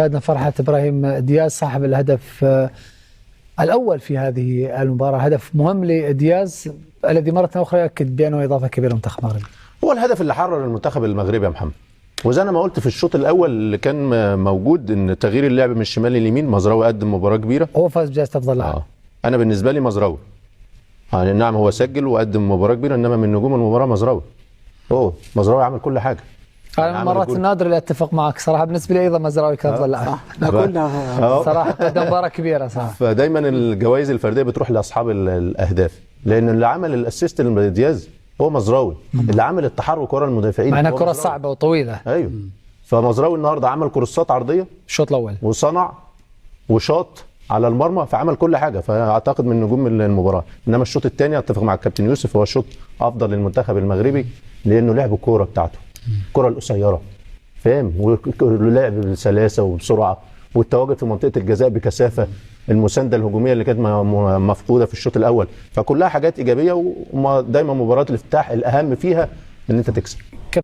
بعد فرحة إبراهيم دياز صاحب الهدف الأول في هذه المباراة، هدف مهم لدياز الذي مرة أخرى يؤكد بأنه إضافة كبيرة للمنتخب المغربي. هو الهدف اللي حرر المنتخب المغربي يا محمد، وزي ما قلت في الشوط الأول اللي كان موجود إن تغيير اللعب من الشمال لليمين. مزراوي قدم مباراة كبيرة، هو فاز بجائزة أفضل لاعب. أنا بالنسبة لي مزراوي يعني نعم هو سجل وقدم مباراة كبيرة، إنما من نجوم المباراة مزراوي. مزراوي عمل كل حاجة. أنا من المرات النادرة اللي أتفق معك صراحة، بالنسبة لي أيضا مزراوي كان أفضل لاعب. صراحة قدم مباراة كبيرة صراحة. فدايما الجوائز الفردية بتروح لأصحاب الأهداف، لأن اللي عمل الأسيست لدياز هو مزراوي، اللي عمل التحرك ورا المدافعين. مع انها كرة صعبة وطويلة. ايوه، فمزراوي النهارده عمل كروسات عرضية الشوط الأول وصنع وشاط على المرمى، فعمل كل حاجة، فأعتقد من نجوم المباراة. إنما الشوط الثاني أتفق مع الكابتن يوسف، هو الشوط أفضل للمنتخب المغربي لأنه لعب الكورة بتاعته، الكرة القصيرة، فاهم، ولعب بسلاسة وبسرعة، والتواجد في منطقة الجزاء بكثافة، المساندة الهجومية اللي كانت مفقودة في الشوط الأول، فكلها حاجات إيجابية. ودايما مباراة الافتتاح الأهم فيها إن أنت تكسب.